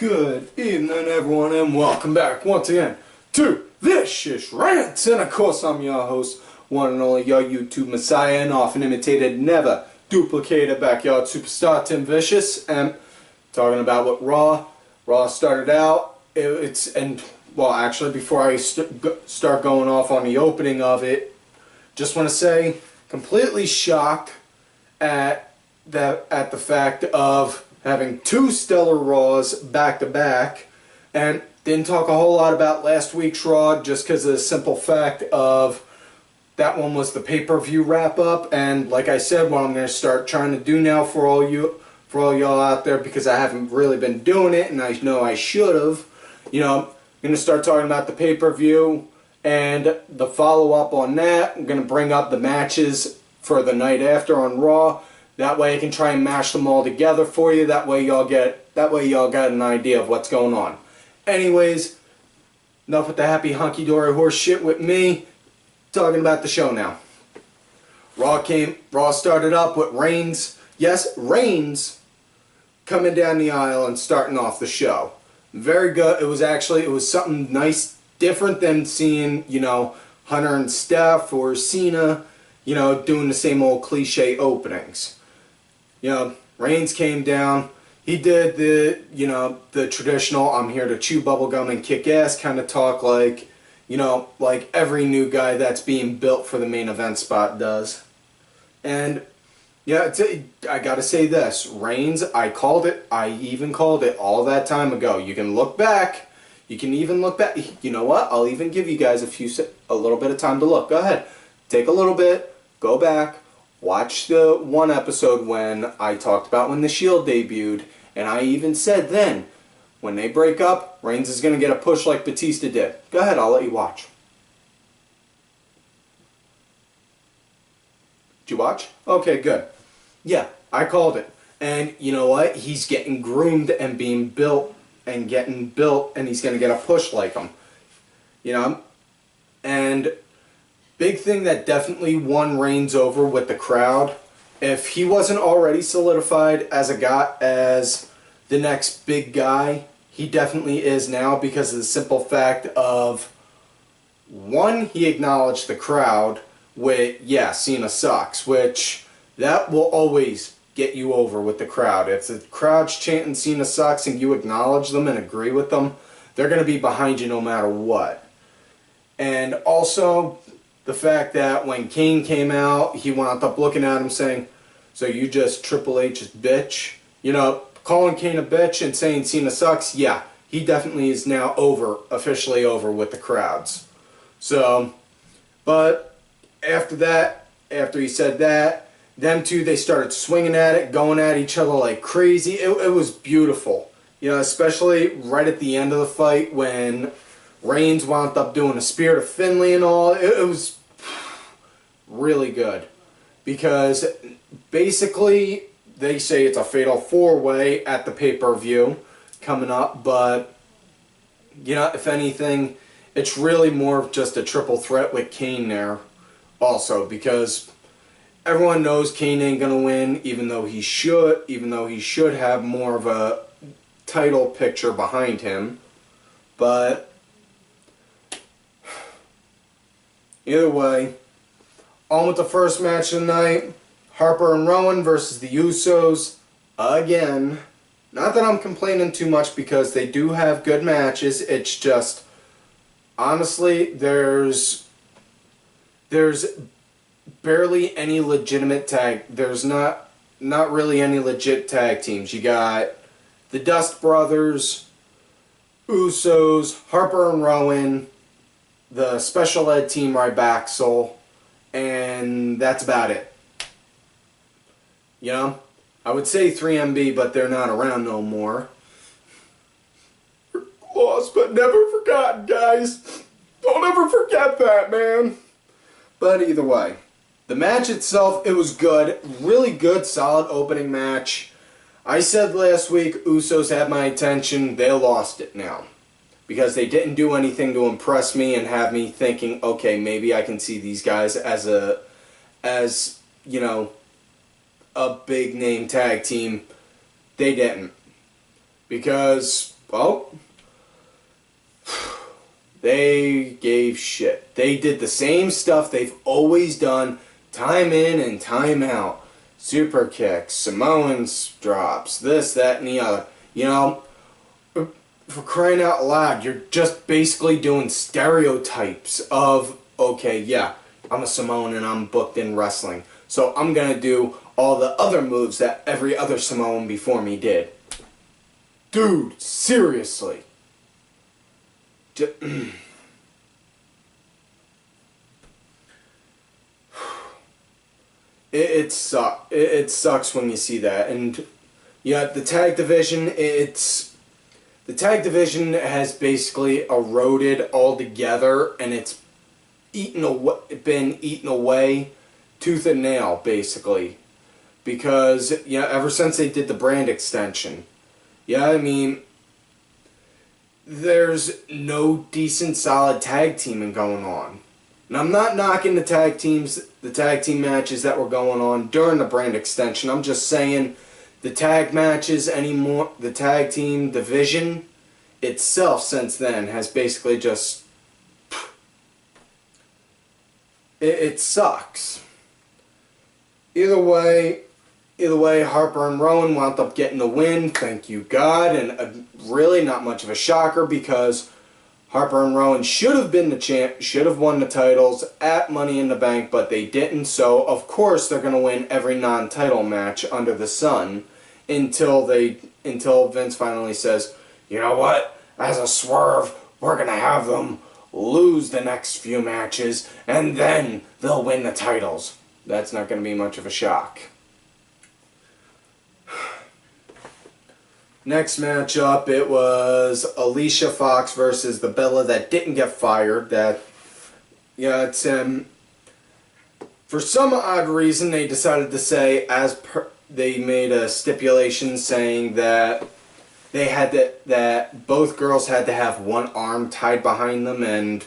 Good evening, everyone, and welcome back once again to This is Rants. And of course, I'm your host, one and only your YouTube messiah, and often imitated, never duplicated backyard superstar Tim Vicious. And talking about what Raw started out. Actually, before I start going off on the opening of it, just want to say, completely shocked at the fact of having two stellar Raws back-to-back, and didn't talk a whole lot about last week's Raw just because of the simple fact of that one was the pay-per-view wrap-up, and like I said, what I'm going to start trying to do now for all y'all out there, because I haven't really been doing it, and I know I should have, I'm going to start talking about the pay-per-view and the follow-up on that. I'm going to bring up the matches for the night after on Raw. That way I can try and mash them all together for you. That way y'all got an idea of what's going on. Anyways, enough with the happy hunky-dory horse shit with me. Talking about the show now. Raw started up with Reigns. Yes, Reigns coming down the aisle and starting off the show. Very good. It was something nice, different than seeing, Hunter and Steph or Cena, doing the same old cliche openings. Reigns came down. He did the traditional "I'm here to chew bubblegum and kick ass" kind of talk, like every new guy that's being built for the main event spot does. And yeah, I gotta say this, Reigns, I called it. I even called it all that time ago. You can look back. You can even look back. You know what? I'll even give you guys a little bit of time to look. Go ahead, take a little bit. Go back. Watch the one episode when I talked about when the Shield debuted, and I even said then, when they break up, Reigns is going to get a push like Batista did. Go ahead, I'll let you watch. Did you watch? Okay, good. Yeah, I called it. And you know what? He's getting groomed and being built and getting built, and he's going to get a push like him. And big thing that definitely won Reigns over with the crowd. If he wasn't already solidified as the next big guy, he definitely is now, because of the simple fact of, one, he acknowledged the crowd with, yeah, Cena sucks, which that will always get you over with the crowd. If the crowd's chanting Cena sucks and you acknowledge them and agree with them, they're going to be behind you no matter what. And also, the fact that when Kane came out, he wound up looking at him saying, "So you just Triple H's bitch?" Calling Kane a bitch and saying Cena sucks, yeah, he definitely is now officially over with the crowds. So, but after that, after he said that, them two, they started swinging at it, going at each other like crazy. It was beautiful. Especially right at the end of the fight when Reigns wound up doing a spear to Finlay and all. It was really good, because basically they say it's a fatal four-way at the pay-per-view coming up, but if anything, it's really more of just a triple threat with Kane there also, because everyone knows Kane ain't gonna win, even though he should have more of a title picture behind him. But either way, on with the first match of the night. Harper and Rowan versus the Usos again. Not that I'm complaining too much, because they do have good matches. It's just, honestly, there's barely any legitimate tag. There's not really any legit tag teams. You got the Dust Brothers, Usos, Harper and Rowan, the Special Ed Team Rybaxel, and that's about it. I would say 3MB, but they're not around no more. Lost but never forgotten, guys. Don't ever forget that, man. But either way, the match itself, it was good. Really good, solid opening match. I said last week, Usos had my attention. They lost it now, because they didn't do anything to impress me and have me thinking, okay, maybe I can see these guys as a big name tag team. They didn't. Because well, they gave shit. They did the same stuff they've always done, time in and time out. Super kicks, Samoans drops, this, that, and the other. You know, for crying out loud, you're just basically doing stereotypes of, okay, yeah, I'm a Samoan and I'm booked in wrestling, so I'm gonna do all the other moves that every other Samoan before me did. Dude, seriously. It sucks when you see that. And yeah, the tag division, the tag division has basically eroded altogether, and it's been eaten away tooth and nail, basically. Because, yeah, ever since they did the brand extension, yeah, I mean, there's no decent solid tag teaming going on. And I'm not knocking the tag team matches that were going on during the brand extension. I'm just saying the tag matches anymore, the tag team division itself since then has basically just, it sucks. Either way, Harper and Rowan wound up getting the win, thank you God, and really not much of a shocker because Harper and Rowan should have been the champ, should have won the titles at Money in the Bank, but they didn't, so of course they're going to win every non-title match under the sun until Vince finally says, you know what, as a swerve, we're going to have them lose the next few matches, and then they'll win the titles. That's not going to be much of a shock. Next matchup, it was Alicia Fox versus the Bella that didn't get fired. That, yeah, it's for some odd reason they decided to say they made a stipulation saying that they had that both girls had to have one arm tied behind them, and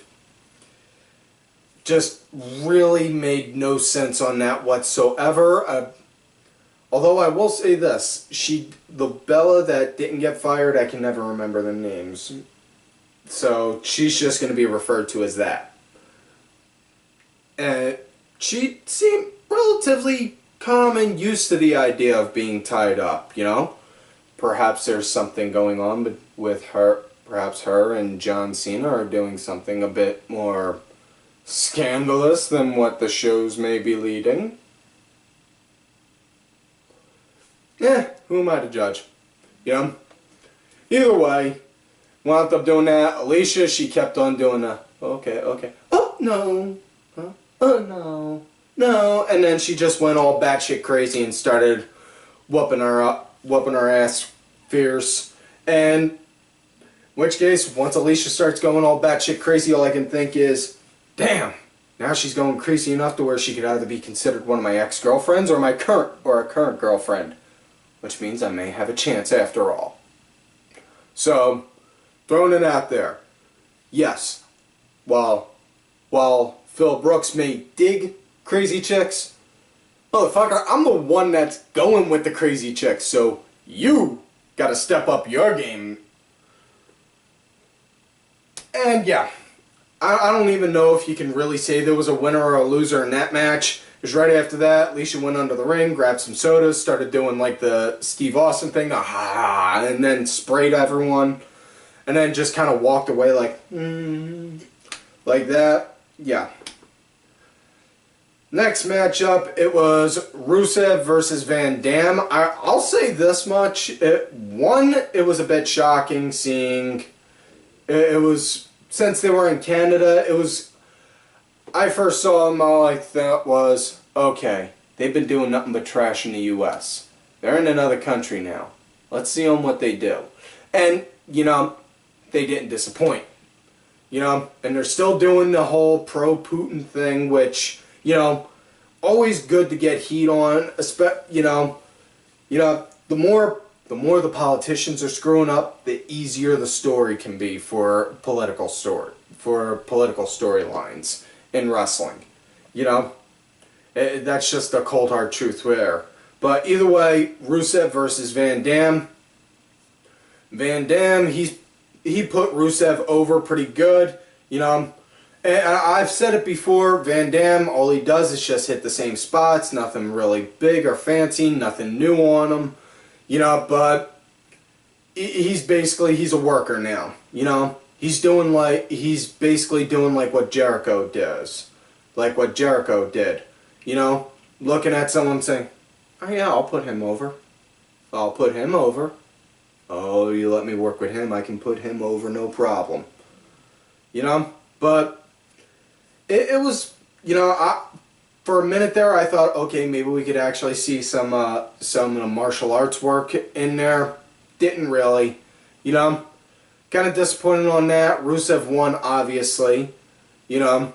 just really made no sense on that whatsoever. Although I will say this, the Bella that didn't get fired, I can never remember the names. So she's just going to be referred to as that. And she seemed relatively calm and used to the idea of being tied up, you know? Perhaps there's something going on with her. Perhaps her and John Cena are doing something a bit more scandalous than what the shows may be leading. Who am I to judge? You know? Either way, wound up doing that. Alicia, she kept on doing the, okay. Oh, no. Oh, no. And then she just went all batshit crazy and started whooping her ass fierce. And, in which case, once Alicia starts going all batshit crazy, all I can think is, damn, now she's going crazy enough to where she could either be considered one of my ex-girlfriends or a current girlfriend. Which means I may have a chance after all. So, throwing it out there. Yes, while Phil Brooks may dig crazy chicks, motherfucker, I'm the one that's going with the crazy chicks, so you gotta step up your game. And yeah, I don't even know if you can really say there was a winner or a loser in that match. Because right after that, Alicia went under the ring, grabbed some sodas, started doing like the Steve Austin thing, and then sprayed everyone, and then just kind of walked away like that. Yeah. Next matchup, it was Rusev versus Van Dam. I'll say this much. It was a bit shocking seeing, it was, since they were in Canada, I first saw them, all I thought was, okay, they've been doing nothing but trash in the U.S. They're in another country now. Let's see what they do. And, you know, they didn't disappoint. You know, and they're still doing the whole pro-Putin thing, which, you know, always good to get heat on. You know, the more the politicians are screwing up, the easier the story can be for political storylines in wrestling. You know, that's just the cold hard truth there. But either way, Rusev versus Van Dam. Van Dam, he's he put Rusev over pretty good, you know. And I've said it before, Van Dam, all he does is just hit the same spots, nothing really big or fancy, nothing new on him, you know, but he's a worker now, you know. He's basically doing like what Jericho does, like what Jericho did, you know, looking at someone saying, oh yeah, I'll put him over. I'll put him over. Oh, you let me work with him, I can put him over, no problem. You know, but it was, you know, for a minute there I thought, okay, maybe we could actually see some martial arts work in there. Didn't really, you know. Kind of disappointed on that. Rusev won, obviously. You know,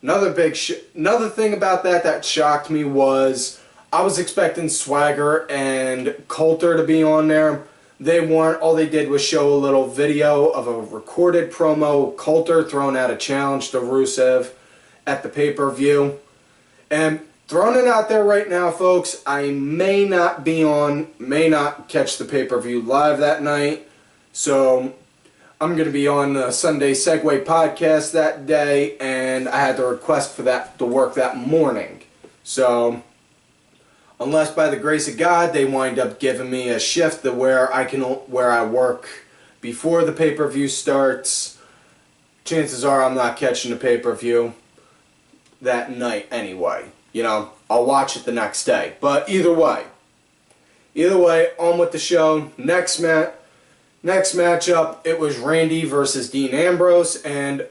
another thing about that shocked me was I was expecting Swagger and Coulter to be on there. They weren't. All they did was show a little video of a recorded promo. Coulter throwing out a challenge to Rusev at the pay-per-view. And throwing it out there right now, folks, I may not catch the pay-per-view live that night. So I'm going to be on the Sunday Segway podcast that day, and I had to request for that to work that morning. So unless by the grace of God they wind up giving me a shift where I work before the pay-per-view starts, chances are I'm not catching the pay-per-view that night anyway. You know, I'll watch it the next day. But either way, on with the show. Next matchup, it was Randy versus Dean Ambrose, and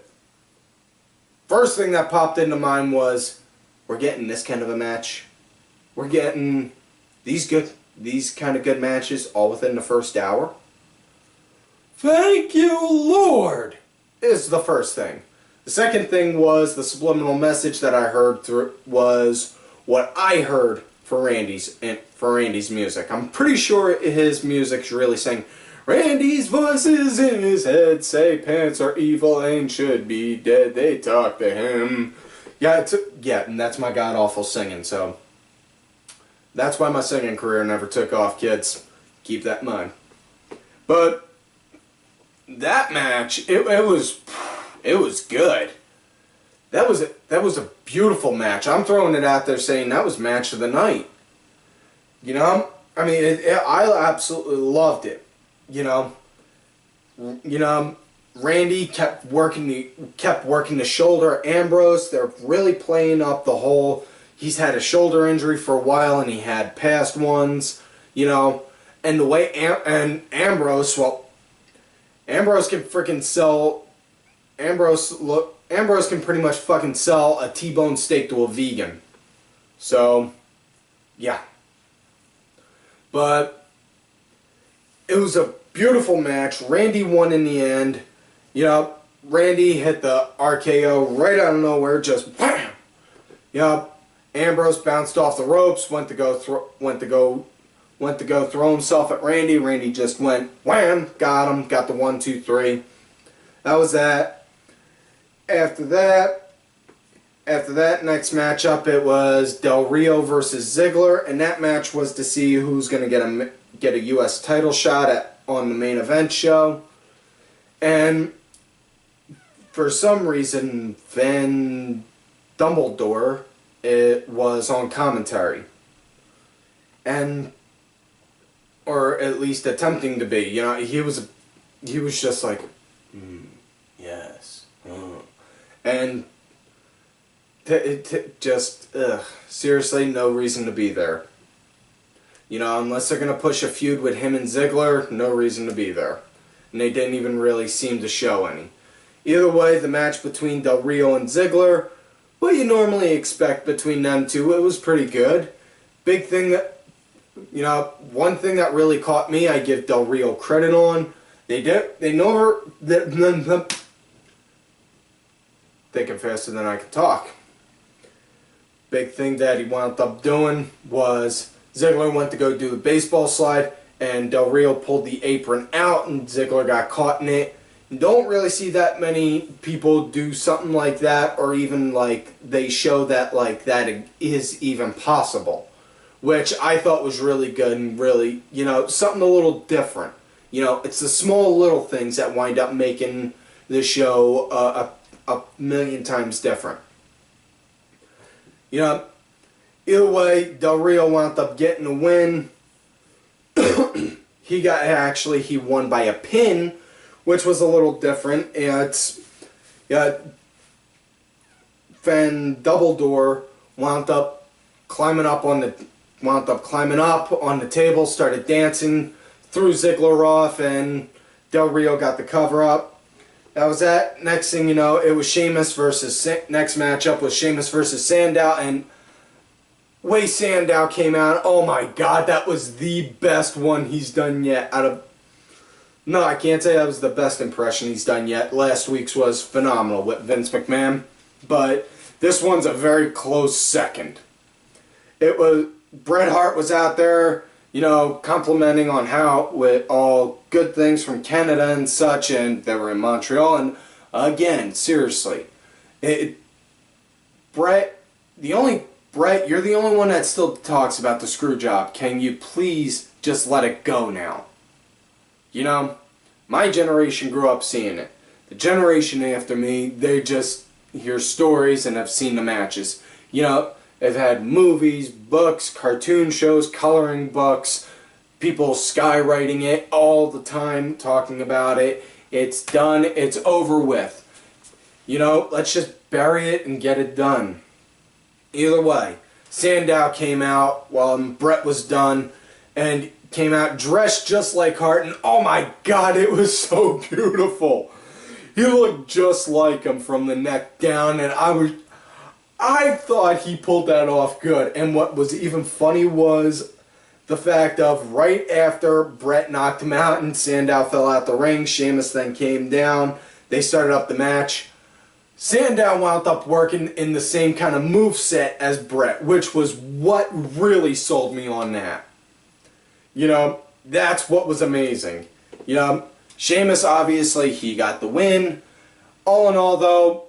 first thing that popped into mind was, we're getting this kind of a match. We're getting these kind of good matches all within the first hour. Thank you, Lord, is the first thing. The second thing was the subliminal message that I heard was what I heard for Randy's music. I'm pretty sure his music's really saying, Randy's voices in his head say pants are evil and should be dead. They talk to him. Yeah, and that's my god-awful singing, so that's why my singing career never took off, kids. Keep that in mind. But that match, it was good. That was a beautiful match. I'm throwing it out there saying that was match of the night. You know, I mean, I absolutely loved it. You know, Randy kept working the shoulder. Ambrose, they're really playing up the whole. He's had a shoulder injury for a while, and he had past ones. You know, and the way Ambrose can freaking sell. Ambrose can pretty much fucking sell a T-bone steak to a vegan. So, yeah. But it was a beautiful match. Randy won in the end. You know, Randy hit the RKO right out of nowhere, just wham. You know, Ambrose bounced off the ropes, went to go throw himself at Randy. Randy just went wham, got him, got the 1, 2, 3. That was that. After that, next matchup, it was Del Rio versus Ziggler, and that match was to see who's going to get a U.S. title shot on the main event show. And for some reason, Van Dumbledore was on commentary, or at least attempting to be. You know, he was just like, yes. And seriously, no reason to be there. You know, unless they're going to push a feud with him and Ziggler, no reason to be there. And they didn't even really seem to show any. Either way, the match between Del Rio and Ziggler, what you normally expect between them two, it was pretty good. Big thing that, you know, one thing that really caught me, I give Del Rio credit on. Thinking faster than I can talk. Big thing that he wound up doing was Ziggler went to go do the baseball slide, and Del Rio pulled the apron out, and Ziggler got caught in it. You don't really see that many people do something like that, or even like they show that like that is even possible, which I thought was really good and really, you know, something a little different. You know, it's the small little things that wind up making the show a million times different. You know, either way, Del Rio wound up getting the win. He won by a pin, which was a little different. And Van Doubledore wound up climbing up on the table, started dancing, threw Ziggler off, and Del Rio got the cover up. That was that. Next thing you know, it was next matchup was Sheamus versus Sandow, and way Sandow came out, oh my god, that was the best one he's done yet. No, I can't say that was the best impression he's done yet. Last week's was phenomenal with Vince McMahon, but this one's a very close second. Bret Hart was out there, you know, complimenting on how, with all good things from Canada and such, and they were in Montreal, and again, seriously, Bret, you're the only one that still talks about the screw job. Can you please just let it go now? You know, my generation grew up seeing it. The generation after me, they just hear stories and have seen the matches. You know, they've had movies, books, cartoon shows, coloring books, people skywriting it all the time, talking about it. It's done. It's over with. You know, let's just bury it and get it done. Either way, Sandow came out while Bret was done, and came out dressed just like Hart, and oh my god, it was so beautiful. He looked just like him from the neck down, and I thought he pulled that off good. And what was even funny was the fact of right after Bret knocked him out and Sandow fell out the ring, Sheamus then came down, they started up the match. Sandow wound up working in the same kind of moveset as Bret, which was what really sold me on that. You know, that's what was amazing. You know, Sheamus, obviously, he got the win. All in all, though,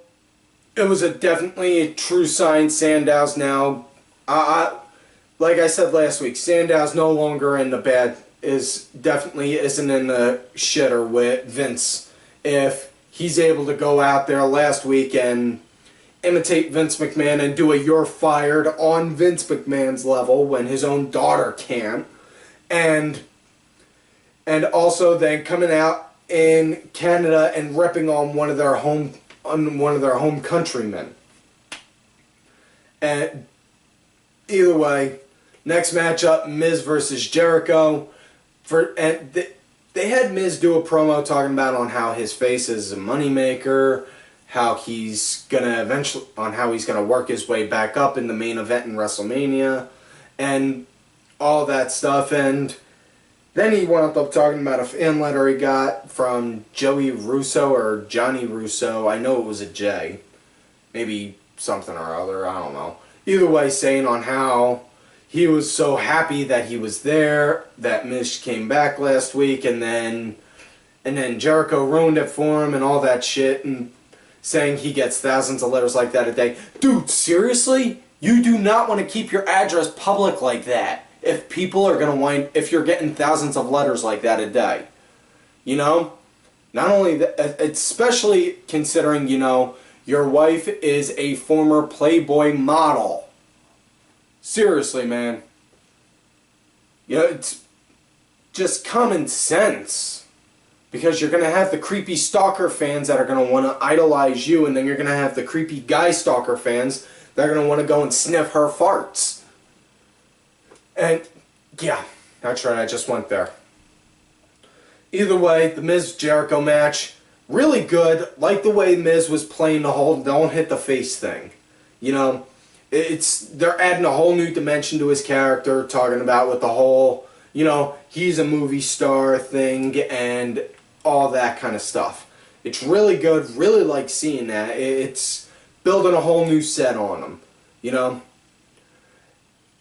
it was definitely a true sign. Sandow's now, like I said last week, Sandow's no longer in the bad, definitely isn't in the shitter with Vince. If he's able to go out there last week and imitate Vince McMahon and do a "you're fired" on Vince McMahon's level when his own daughter can't, and also then coming out in Canada and ripping on one of their home countrymen. And either way, next matchup, Miz versus Jericho. They had Miz do a promo talking about on how his face is a moneymaker, how he's gonna work his way back up in the main event in WrestleMania, and all that stuff. And then he wound up talking about a fan letter he got from Joey Russo or Johnny Russo. I know it was a J, maybe something or other. I don't know. Either way, saying on how he was so happy that he was there, that Miz came back last week, and then Jericho ruined it for him and all that shit, and saying he gets thousands of letters like that a day. Dude, seriously? You do not want to keep your address public like that if people are going to if you're getting thousands of letters like that a day. You know? Not only that, especially considering, you know, your wife is a former Playboy model. Seriously, man. You know, it's just common sense. Because you're going to have the creepy stalker fans that are going to want to idolize you, and then you're going to have the creepy guy stalker fans that are going to want to go and sniff her farts. And, yeah, not right, I just went there. Either way, the Miz-Jericho match, really good. Like the way Miz was playing the whole don't hit the face thing. You know, they're adding a whole new dimension to his character, talking about with the whole, you know, he's a movie star thing and all that kind of stuff. It's really good, really like seeing that. It's building a whole new set on him, you know.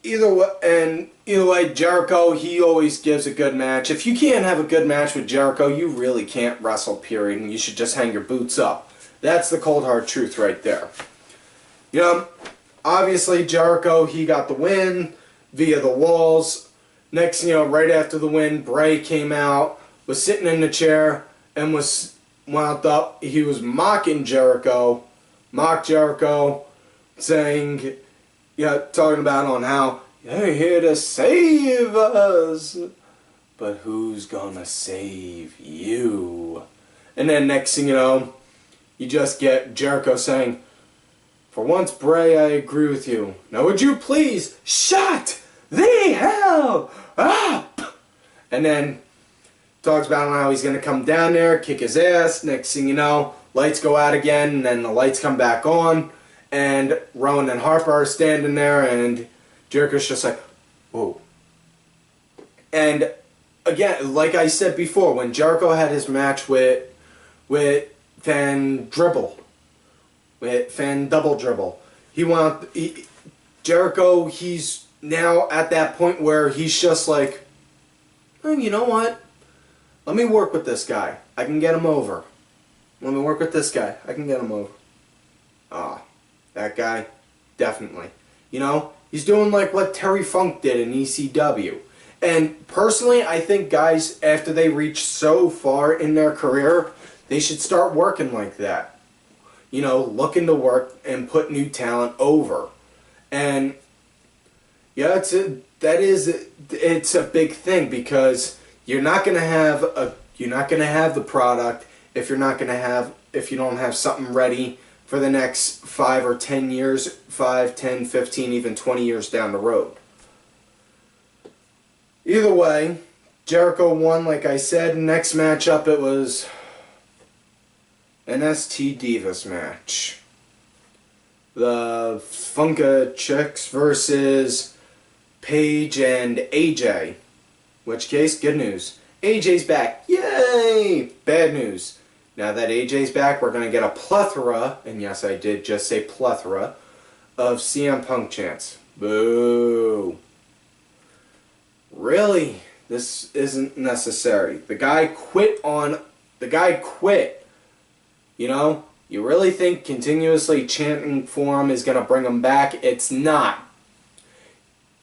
Either way, Jericho, he always gives a good match. If you can't have a good match with Jericho, you really can't wrestle, period, and you should just hang your boots up. That's the cold hard truth right there. You know, obviously Jericho, he got the win via the walls. Next, you know, right after the win, Bray came out, was sitting in the chair and was wound up. He was mocking Jericho, saying, talking about on how they're here to save us, but who's gonna save you? And then next thing you know, you just get Jericho saying, for once, Bray, I agree with you. Now would you please shut the hell up? And then talks about how he's going to come down there, kick his ass. Next thing you know, lights go out again, and then the lights come back on. And Rowan and Harper are standing there, and Jericho's just like, whoa. And again, like I said before, when Jericho had his match with Van Dribble, with Van Double Dribble, Jericho, he's now at that point where he's just like, oh, you know what? Let me work with this guy. I can get him over. Let me work with this guy. I can get him over. That guy, definitely. He's doing like what Terry Funk did in ECW. And personally, I think guys, after they reach so far in their career, they should start working like that. Looking to work and put new talent over. And yeah, it's a big thing, because you're not gonna have the product if you don't have something ready for the next 5 or 10 years, 5, 10, 15, even 20 years down the road. Either way, Jericho won, like I said. Next matchup, it was an ST Divas match. The Funka Chicks versus Paige and AJ. Which case, good news. AJ's back. Yay! Bad news. Now that AJ's back, we're going to get a plethora, and yes, I did just say plethora, of CM Punk chants. Boo. Really? This isn't necessary. The guy quit. You really think continuously chanting for him is going to bring him back? It's not.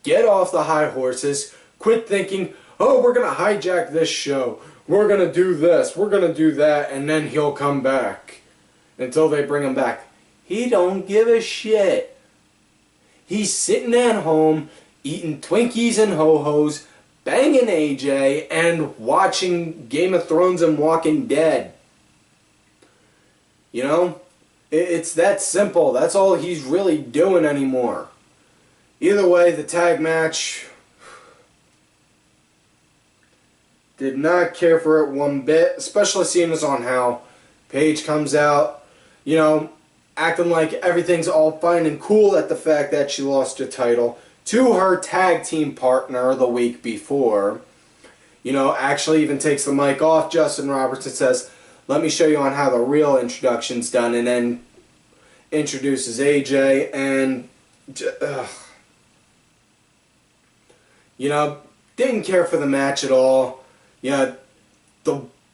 Get off the high horses. Quit thinking, oh, we're going to hijack this show. We're going to do this. We're going to do that. And then he'll come back. Until they bring him back. He don't give a shit. He's sitting at home, eating Twinkies and Ho-Hos, banging AJ, and watching Game of Thrones and Walking Dead. It's that simple. That's all he's really doing anymore. Either way, the tag match, did not care for it one bit, especially seeing as on how Paige comes out, acting like everything's all fine and cool at the fact that she lost her title to her tag team partner the week before. Actually even takes the mic off Justin Roberts and says, let me show you on how the real introduction's done, and then introduces AJ, and didn't care for the match at all. The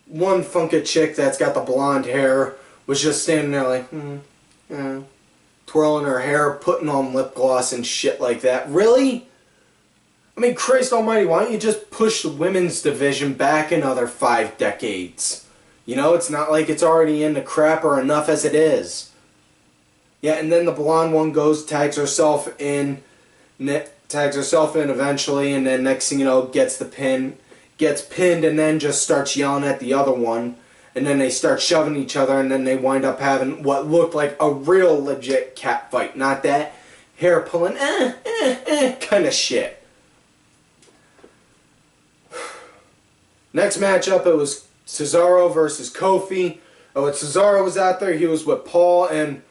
one Funka chick that's got the blonde hair was just standing there like, twirling her hair, putting on lip gloss and shit like that. Really? I mean, Christ almighty, why don't you just push the women's division back another 5 decades? It's not like it's already in the crapper enough as it is. Yeah, and then the blonde one goes, tags herself in eventually, and then next thing you know, gets pinned, and then just starts yelling at the other one, and then they start shoving each other, and then they wind up having what looked like a real legit cat fight, not that hair pulling kind of shit. Next matchup, it was Cesaro versus Kofi. When Cesaro was out there, he was with Paul, and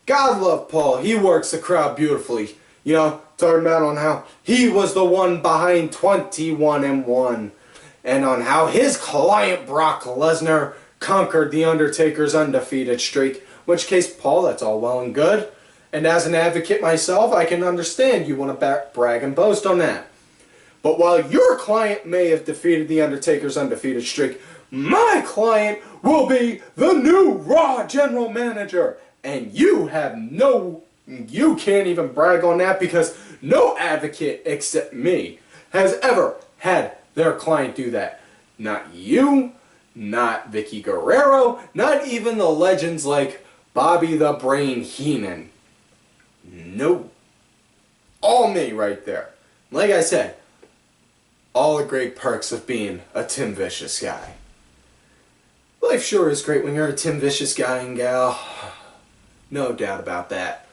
God love Paul. He works the crowd beautifully. Talking about on how he was the one behind 21-1, and on how his client Brock Lesnar conquered The Undertaker's undefeated streak. In which case, Paul, that's all well and good. And as an advocate myself, I can understand you want to brag and boast on that. But while your client may have defeated The Undertaker's undefeated streak, my client will be the new Raw General Manager. And you can't even brag on that, because no advocate except me has ever had their client do that. Not you, not Vicky Guerrero, not even the legends like Bobby the Brain Heenan. No. All me right there. Like I said, all the great perks of being a Tim Vicious guy. Life sure is great when you're a Tim Vicious guy and gal. No doubt about that.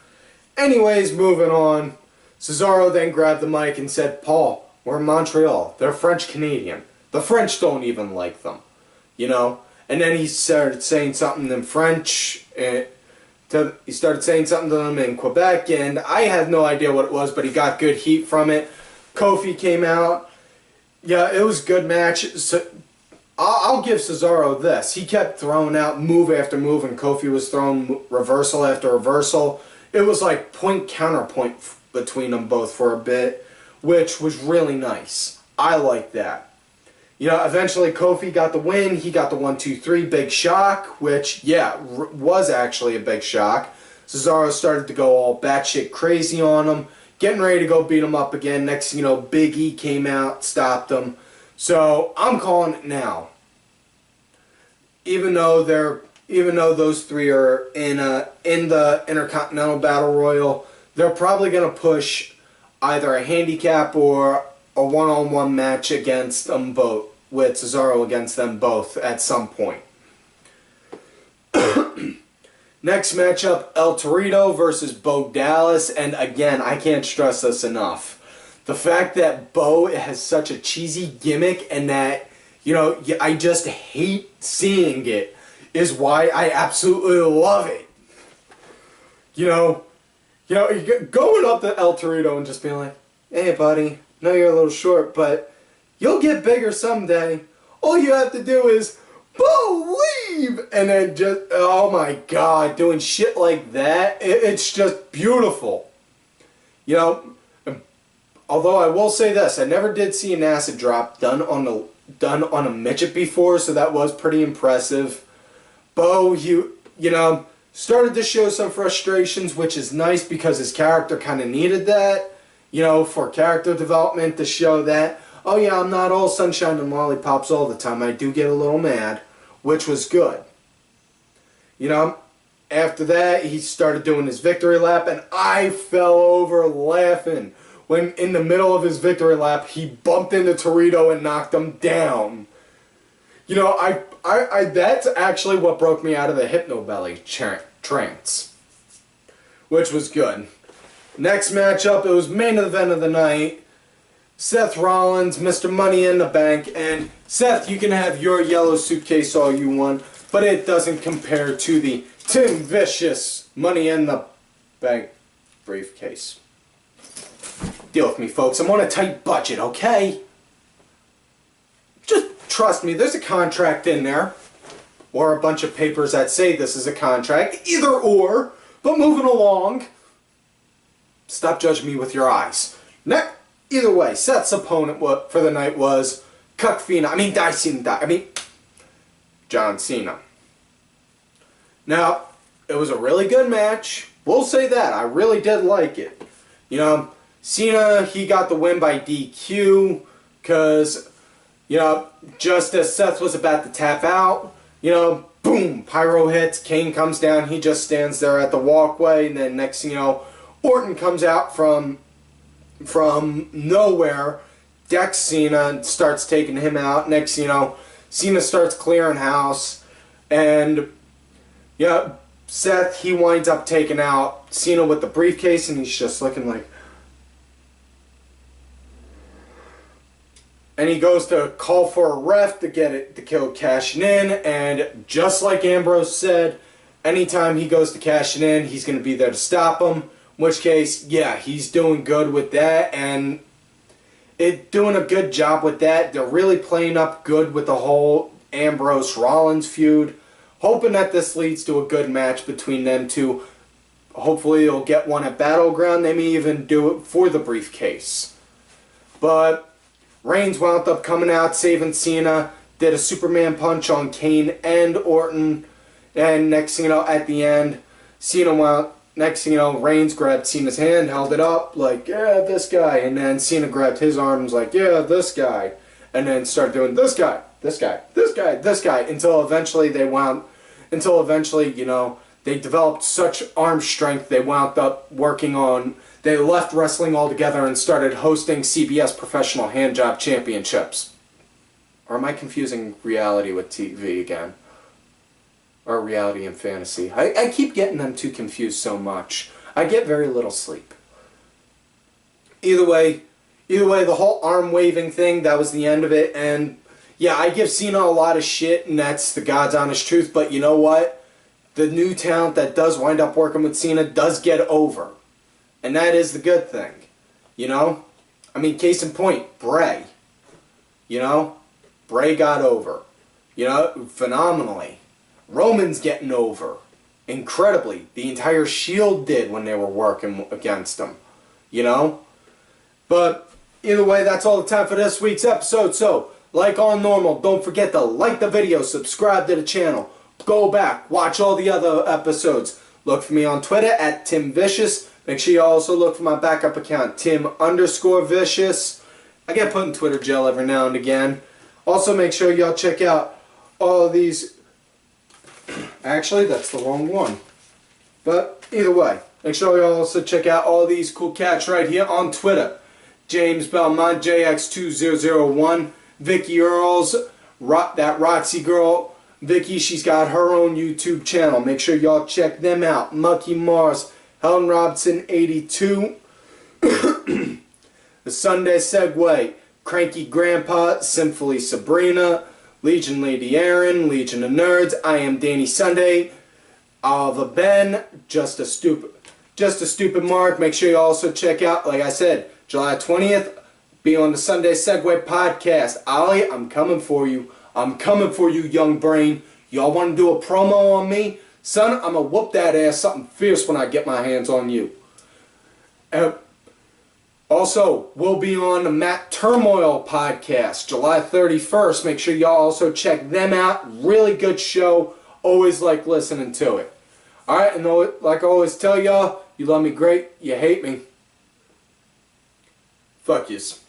Anyways, moving on. Cesaro then grabbed the mic and said, Paul, we're in Montreal. They're French-Canadian. The French don't even like them. You know? And then he started saying something in French. He started saying something to them in Quebec, and I have no idea what it was, but he got good heat from it. Kofi came out. Yeah, it was a good match. So, I'll give Cesaro this. He kept throwing out move after move, and Kofi was throwing reversal after reversal. It was like point counterpoint between them both for a bit, which was really nice. I like that. You know, eventually Kofi got the win. He got the 1-2-3 big shock, which, yeah, was actually a big shock. Cesaro started to go all batshit crazy on him, getting ready to go beat him up again. Next thing you know, Big E came out, stopped him. So I'm calling it now. Even though those three are in the Intercontinental Battle Royal, they're probably going to push either a handicap or a one-on-one match against them both, with Cesaro against them both at some point. Next matchup, El Torito versus Bo Dallas, and again, I can't stress this enough. The fact that Bo has such a cheesy gimmick and that, you know, I just hate seeing it is why I absolutely love it. You know, going up to El Torito and just being like, hey buddy, know you're a little short, but you'll get bigger someday. All you have to do is believe, and then just, oh my god, doing shit like that, it's just beautiful. You know, although I will say this, I never did see an acid drop done on a midget before, so that was pretty impressive. Bo, you know, started to show some frustrations, which is nice because his character kind of needed that, you know, for character development to show that, oh yeah, I'm not all sunshine and lollipops all the time. I do get a little mad, which was good. You know, after that, he started doing his victory lap, and I fell over laughing when in the middle of his victory lap, he bumped into Torito and knocked him down. You know, I that's actually what broke me out of the hypnobelly trance, which was good. Next matchup, it was main event of the night. Seth Rollins, Mr. Money in the Bank, and Seth, you can have your yellow suitcase all you want, but it doesn't compare to the Tim Vicious Money in the Bank briefcase. Deal with me, folks. I'm on a tight budget, okay? Just trust me, there's a contract in there. Or a bunch of papers that say this is a contract. Either or. But moving along. Stop judging me with your eyes. Either way, Seth's opponent for the night was John Cena. Now, it was a really good match. We'll say that. I really did like it. You know, Cena, he got the win by DQ because, you know, just as Seth was about to tap out, you know, boom, pyro hits, Kane comes down, he just stands there at the walkway, and then next thing you know, Orton comes out from nowhere, decks Cena, and starts taking him out. Next thing you know, Cena starts clearing house, and, yeah, Seth, he winds up taking out Cena with the briefcase, and he's just looking like... And he goes to call for a ref to get it to kill cashing in, and just like Ambrose said, anytime he goes to cash it in, he's going to be there to stop him. In which case, yeah, he's doing good with that, and doing a good job with that. They're really playing up good with the whole Ambrose-Rollins feud. Hoping that this leads to a good match between them two. Hopefully they'll get one at Battleground. They may even do it for the briefcase. But Reigns wound up coming out, saving Cena, did a Superman punch on Kane and Orton, and next thing you know, at the end, Reigns grabbed Cena's hand, held it up, like, yeah, this guy, and then Cena grabbed his arm and was like, yeah, this guy, and then started doing this guy, this guy, until eventually, you know, they developed such arm strength, they wound up they left wrestling altogether and started hosting CBS Professional Handjob Championships. Or am I confusing reality with TV again? Or reality and fantasy? I keep getting them too confused so much. I get very little sleep. Either way, the whole arm waving thing, that was the end of it. And yeah, I give Cena a lot of shit, and that's the God's honest truth. But you know what? The new talent that does wind up working with Cena does get over. And that is the good thing. You know? I mean, case in point, Bray. You know? Bray got over. You know? Phenomenally. Roman's getting over. Incredibly. The entire Shield did when they were working against him. You know? But either way, that's all the time for this week's episode. So, like on normal, don't forget to like the video, subscribe to the channel, go back, watch all the other episodes. Look for me on Twitter at TimVicious. Make sure you also look for my backup account, Tim_Vicious. I get put in Twitter jail every now and again. Also, make sure y'all check out all of these. Actually, that's the wrong one. But either way, make sure y'all also check out all these cool cats right here on Twitter. James Belmont, JX2001, Vicky Earls, that Roxy girl, Vicky, she's got her own YouTube channel. Make sure y'all check them out. Mucky Mars, Helen Robinson 82, The Sunday Segway, Cranky Grandpa, Simply Sabrina, Legion Lady Aaron, Legion of Nerds, I Am Danny Sunday, Oliver Ben, Just a Stupid Mark. Make sure you also check out, like I said, July 20th, be on the Sunday Segway podcast. Ollie, I'm coming for you. I'm coming for you, young brain. Y'all want to do a promo on me? Son, I'm going to whoop that ass something fierce when I get my hands on you. Also, we'll be on the Matt Turmoil podcast, July 31st. Make sure y'all also check them out. Really good show. Always like listening to it. Alright, and like I always tell y'all, you love me great, you hate me. Fuck yous.